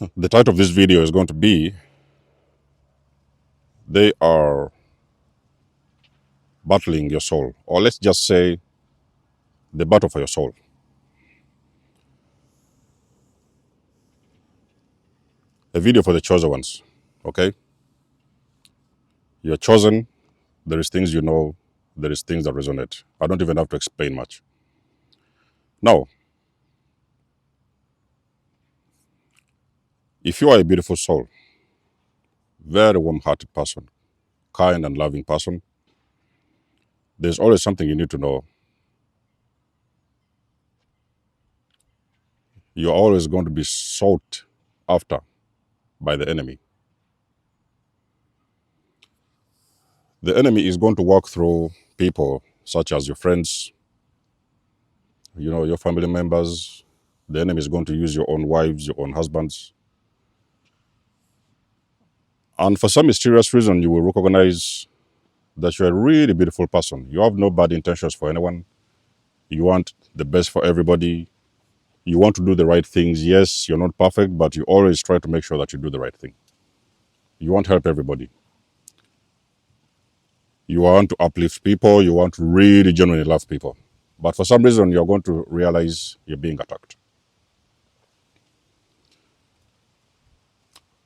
The title of this video is going to be, they are battling your soul, or let's just say the battle for your soul. A video for the chosen ones, okay? You're chosen, there is things you know, there is things that resonate. I don't even have to explain much. Now, if you are a beautiful soul, very warm-hearted person, kind and loving person, there's always something you need to know. You're always going to be sought after by the enemy. The enemy is going to walk through people such as your friends, your family members. The enemy is going to use your own wives, your own husbands. And for some mysterious reason, you will recognize that you're a really beautiful person. You have no bad intentions for anyone. You want the best for everybody. You want to do the right things. Yes, you're not perfect, but you always try to make sure that you do the right thing. You want to help everybody. You want to uplift people. You want to really genuinely love people. But for some reason, you're going to realize you're being attacked.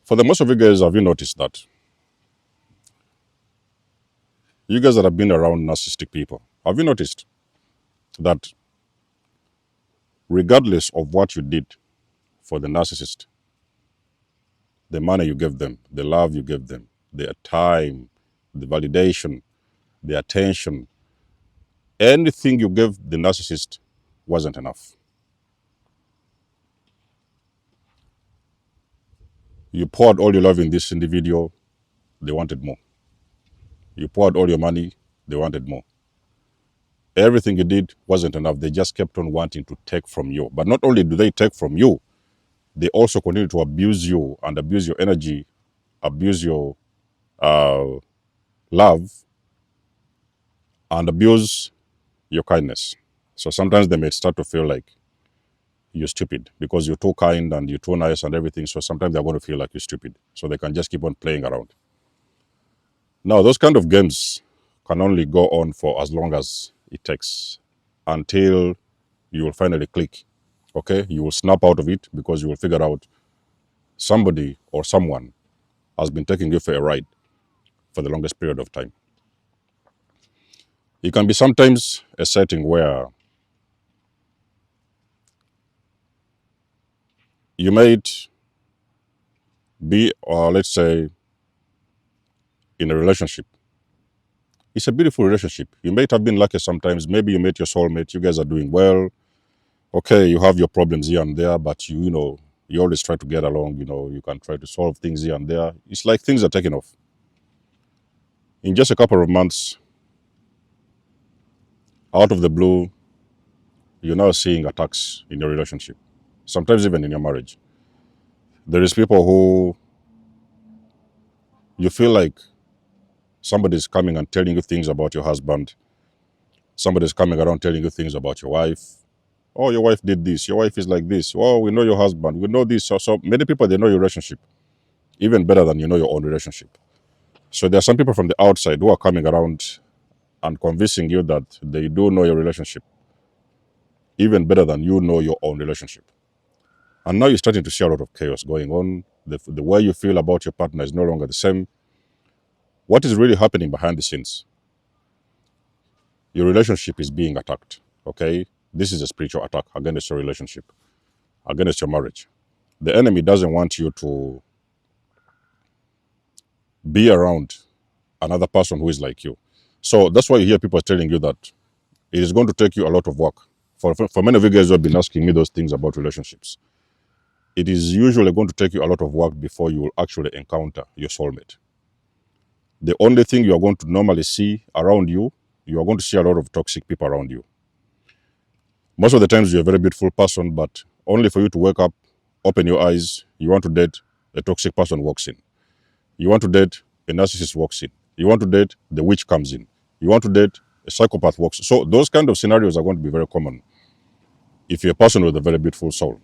For the most of you guys, have you noticed that? You guys that have been around narcissistic people, have you noticed that regardless of what you did for the narcissist, the money you gave them, the love you gave them, their time, the validation, the attention, anything you gave the narcissist wasn't enough. You poured all your love in this individual, they wanted more. You poured all your money, they wanted more. Everything you did wasn't enough. They just kept on wanting to take from you. But not only do they take from you, they also continue to abuse you and abuse your energy, abuse your love, and abuse your kindness. So sometimes they may start to feel like you're stupid because you're too kind and you're too nice and everything. So sometimes they're going to feel like you're stupid. So they can just keep on playing around. Now, those kind of games can only go on for as long as it takes until you will finally click. Okay? You will snap out of it because you will figure out somebody or someone has been taking you for a ride for the longest period of time. It can be sometimes a setting where you might be, or let's say, in a relationship. It's a beautiful relationship. You might have been lucky sometimes. Maybe you met your soulmate. You guys are doing well. Okay, you have your problems here and there, but you always try to get along. You can try to solve things here and there. It's like things are taking off. In just a couple of months, out of the blue, you're now seeing attacks in your relationship. Sometimes even in your marriage. There is people who you feel like somebody's coming and telling you things about your husband. Somebody's coming around telling you things about your wife. Oh, your wife did this. Your wife is like this. Oh, we know your husband. We know this. So many people, they know your relationship even better than you know your own relationship. So there are some people from the outside who are coming around and convincing you that they do know your relationship even better than you know your own relationship. And now you're starting to see a lot of chaos going on. The way you feel about your partner is no longer the same. What is really happening behind the scenes? Your relationship is being attacked, okay? This is a spiritual attack against your relationship, against your marriage. The enemy doesn't want you to be around another person who is like you. So that's why you hear people telling you that it is going to take you a lot of work. For many of you guys who have been asking me those things about relationships, it is usually going to take you a lot of work before you will actually encounter your soulmate. The only thing you are going to normally see around you, you are going to see a lot of toxic people around you. Most of the times you're a very beautiful person, but only for you to wake up, open your eyes, you want to date, a toxic person walks in. You want to date, a narcissist walks in. You want to date, the witch comes in. You want to date, a psychopath walks in. So those kind of scenarios are going to be very common if you're a person with a very beautiful soul.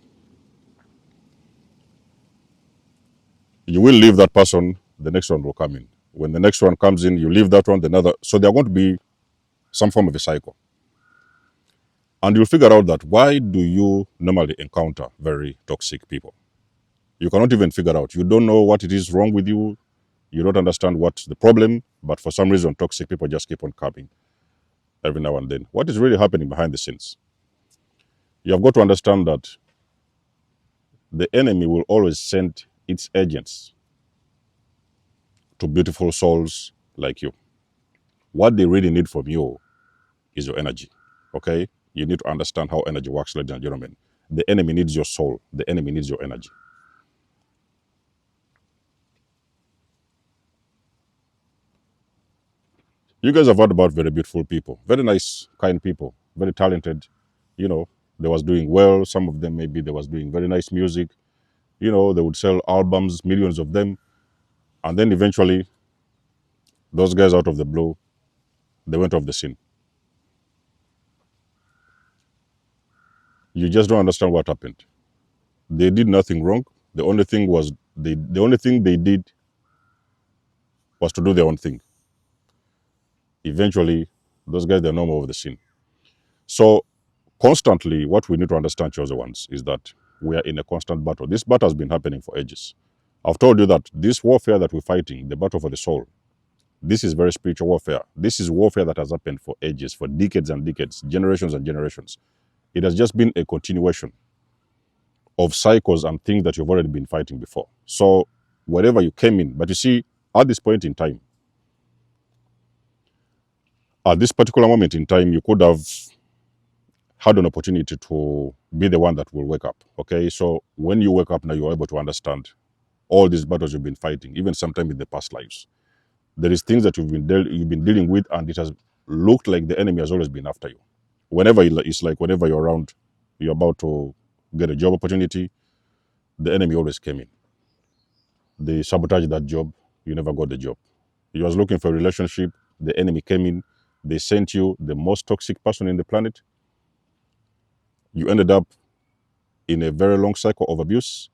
You will leave that person, the next one will come in. When the next one comes in, you leave that one, another. So they're going to be some form of a cycle. And you'll figure out that why do you normally encounter very toxic people? You cannot even figure out. You don't know what it is wrong with you. You don't understand what's the problem, but for some reason, toxic people just keep on coming every now and then. What is really happening behind the scenes? You have got to understand that the enemy will always send its agents to beautiful souls like you. What they really need from you is your energy. Okay? You need to understand how energy works, ladies and gentlemen. The enemy needs your soul. The enemy needs your energy. You guys have heard about very beautiful people, very nice, kind people, very talented. You know, they was doing well. Some of them maybe they was doing very nice music. You know, they would sell albums, millions of them. And then eventually, those guys out of the blue, they went off the scene. You just don't understand what happened. They did nothing wrong. The only thing was the only thing they did was to do their own thing. Eventually, those guys they're no more of the scene. So constantly, what we need to understand, chosen ones, is that we are in a constant battle. This battle has been happening for ages. I've told you that this warfare that we're fighting, the battle for the soul, this is very spiritual warfare. This is warfare that has happened for ages, for decades and decades, generations and generations. It has just been a continuation of cycles and things that you've already been fighting before. So wherever you came in, but you see, at this point in time, at this particular moment in time, you could have had an opportunity to be the one that will wake up. Okay, so when you wake up now, you're able to understand all these battles you've been fighting, even sometime in the past lives. There is things that you've been dealing with, and it has looked like the enemy has always been after you. Whenever it's like whenever you're around, you're about to get a job opportunity, the enemy always came in. They sabotaged that job. You never got the job. You was looking for a relationship. The enemy came in. They sent you the most toxic person in the planet. You ended up in a very long cycle of abuse,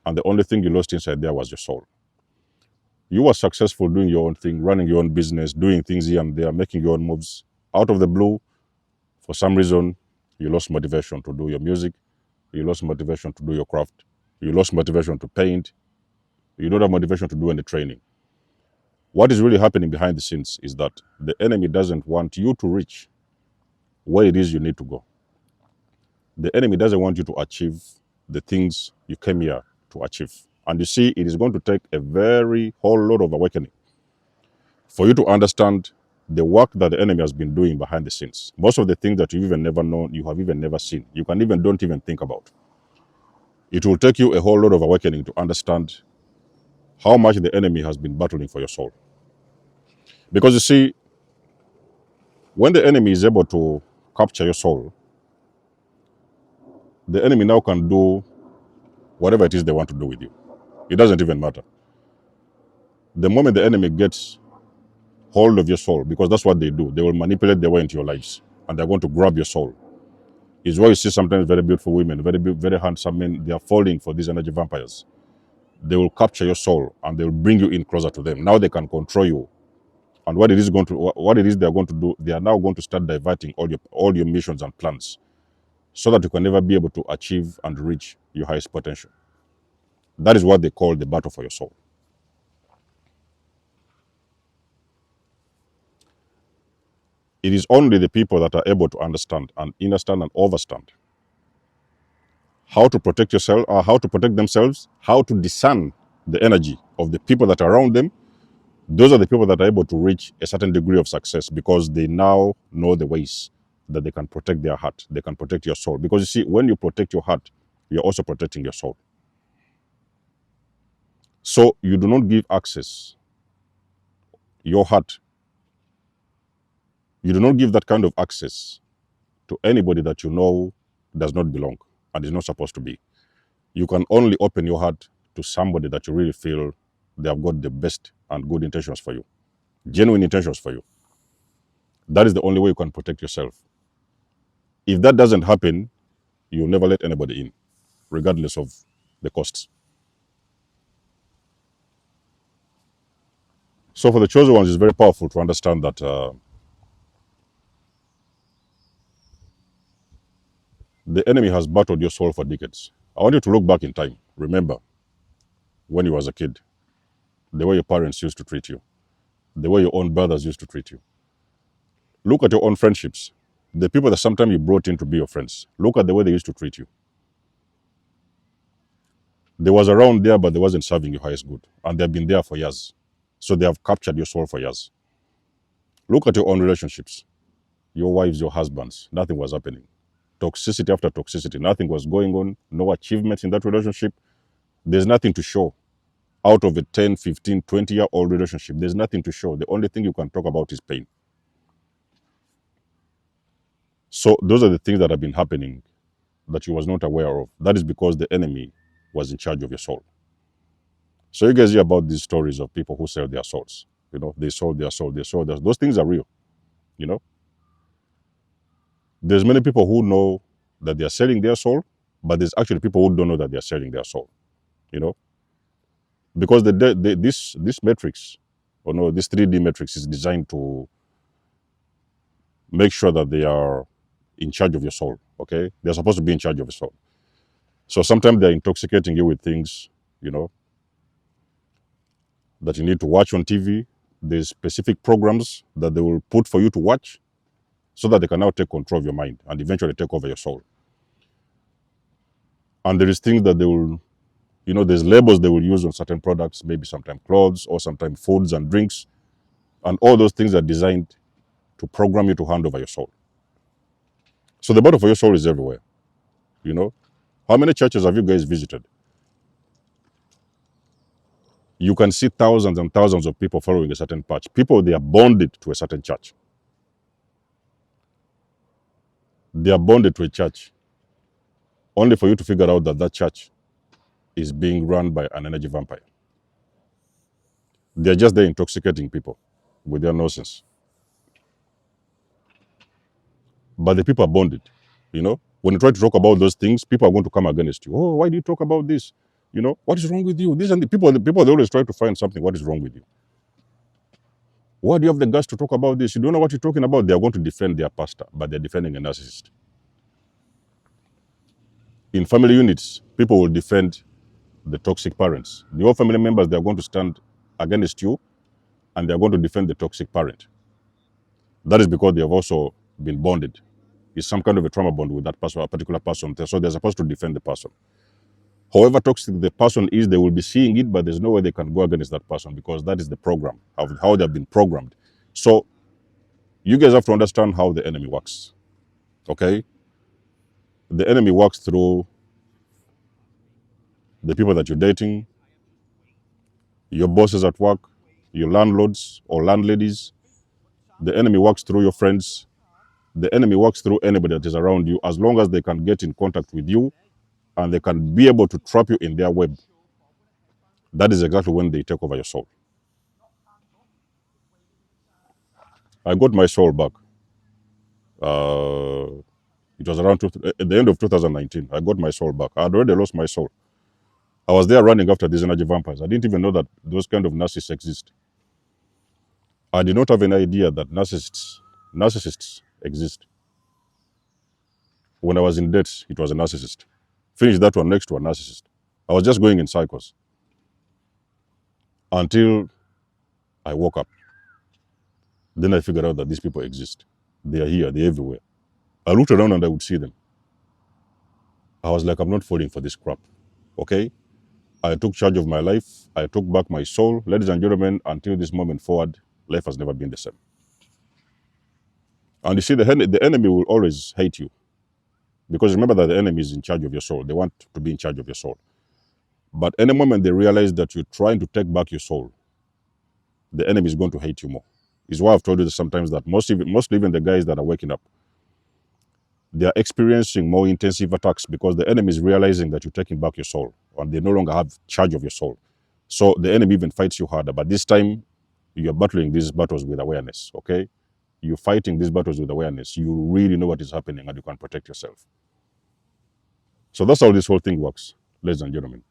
and the only thing you lost inside there was your soul. You were successful doing your own thing, running your own business, doing things here and there, making your own moves. Out of the blue, for some reason, you lost motivation to do your music. You lost motivation to do your craft. You lost motivation to paint. You don't have motivation to do any training. What is really happening behind the scenes is that the enemy doesn't want you to reach where it is you need to go. The enemy doesn't want you to achieve the things you came here to achieve. And you see, it is going to take a very whole lot of awakening for you to understand the work that the enemy has been doing behind the scenes. Most of the things that you've even never known, you have even never seen, you can even don't even think about. It will take you a whole lot of awakening to understand how much the enemy has been battling for your soul. Because you see, when the enemy is able to capture your soul, the enemy now can do whatever it is they want to do with you. It doesn't even matter. The moment the enemy gets hold of your soul, because that's what they do, they will manipulate their way into your lives, and they're going to grab your soul. Is why you see sometimes very beautiful women, very handsome men, they are falling for these energy vampires. They will capture your soul and they will bring you in closer to them. Now they can control you. And what it is they're going to do, they are now going to start diverting all your missions and plans so that you can never be able to achieve and reach your highest potential. That is what they call the battle for your soul. It is only the people that are able to understand and overstand how to protect yourself, or how to protect themselves, how to discern the energy of the people that are around them. Those are the people that are able to reach a certain degree of success because they now know the ways that they can protect their heart, they can protect your soul. Because you see, when you protect your heart, you're also protecting your soul. So you do not give access, your heart, you do not give that kind of access to anybody that you know does not belong and is not supposed to be. You can only open your heart to somebody that you really feel they have got the best and good intentions for you, genuine intentions for you. That is the only way you can protect yourself. If that doesn't happen, you'll never let anybody in, regardless of the costs. So for the chosen ones, it's very powerful to understand that the enemy has battled your soul for decades. I want you to look back in time. Remember when you was a kid, the way your parents used to treat you, the way your own brothers used to treat you. Look at your own friendships. The people that sometimes you brought in to be your friends. Look at the way they used to treat you. They was around there, but they wasn't serving your highest good. And they've been there for years. So they have captured your soul for years. Look at your own relationships. Your wives, your husbands. Nothing was happening. Toxicity after toxicity. Nothing was going on. No achievements in that relationship. There's nothing to show. Out of a 10, 15, 20-year-old relationship, there's nothing to show. The only thing you can talk about is pain. So those are the things that have been happening that you was not aware of. That is because the enemy was in charge of your soul. So you guys hear about these stories of people who sell their souls. You know, they sold their soul, they sold their, those things are real. You know, there's many people who know that they are selling their soul, but there's actually people who don't know that they are selling their soul. You know, because this matrix, or no, this 3D matrix is designed to make sure that they are in charge of your soul. Okay, they're supposed to be in charge of your soul. So sometimes they're intoxicating you with things, you know, that you need to watch on TV. There's specific programs that they will put for you to watch so that they can now take control of your mind and eventually take over your soul. And there is things that they will, you know, there's labels they will use on certain products, maybe sometimes clothes or sometimes foods and drinks. And all those things are designed to program you to hand over your soul. So the battle for your soul is everywhere, you know. How many churches have you guys visited? You can see thousands and thousands of people following a certain patch. People, they are bonded to a certain church. They are bonded to a church only for you to figure out that that church is being run by an energy vampire. They're just there intoxicating people with their nonsense. But the people are bonded, you know. When you try to talk about those things, people are going to come against you. Oh, why do you talk about this? You know, what is wrong with you? This and the people they always try to find something. What is wrong with you? Why do you have the guts to talk about this? You don't know what you're talking about. They are going to defend their pastor, but they're defending a narcissist. In family units, people will defend the toxic parents. The whole family members, they're going to stand against you and they're going to defend the toxic parent. That is because they have also been bonded. It's some kind of a trauma bond with that person, a particular person. So they're supposed to defend the person. However toxic the person is, they will be seeing it, but there's no way they can go against that person because that is the program, of how they've been programmed. So you guys have to understand how the enemy works. Okay? The enemy works through the people that you're dating, your bosses at work, your landlords or landladies. The enemy works through your friends. The enemy works through anybody that is around you as long as they can get in contact with you and they can be able to trap you in their web. That is exactly when they take over your soul. I got my soul back. Uh, it was around at the end of 2019. I got my soul back. I had already lost my soul. I was there running after these energy vampires. I didn't even know that those kind of narcissists exist. I did not have any idea that narcissists exist. When I was in debt, it was a narcissist. Finished that one next to a narcissist. I was just going in cycles until I woke up. Then I figured out that these people exist. They are here, they're everywhere. I looked around and I would see them. I was like, I'm not falling for this crap. Okay? I took charge of my life. I took back my soul. Ladies and gentlemen, until this moment forward, life has never been the same. And you see, the enemy will always hate you. Because remember that the enemy is in charge of your soul. They want to be in charge of your soul. But any moment they realize that you're trying to take back your soul, the enemy is going to hate you more. It's why I've told you sometimes that mostly even the guys that are waking up, they are experiencing more intensive attacks because the enemy is realizing that you're taking back your soul and they no longer have charge of your soul. So the enemy even fights you harder. But this time, you're battling these battles with awareness, okay? You're fighting these battles with awareness. You really know what is happening and you can protect yourself. So that's how this whole thing works, ladies and gentlemen.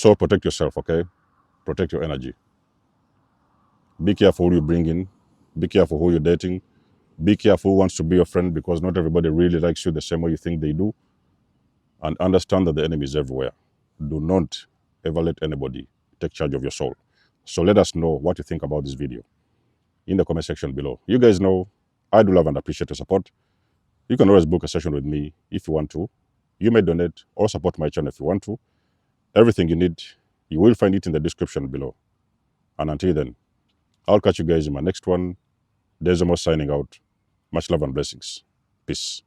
So protect yourself, okay? Protect your energy. Be careful who you bring in. Be careful who you're dating. Be careful who wants to be your friend, because not everybody really likes you the same way you think they do. And understand that the enemy is everywhere. Do not ever let anybody take charge of your soul. So let us know what you think about this video in the comment section below. You guys know I do love and appreciate your support. You can always book a session with me if you want to. You may donate or support my channel if you want to. Everything you need, you will find it in the description below. And until then, I'll catch you guys in my next one. There's Desmo signing out. Much love and blessings. Peace.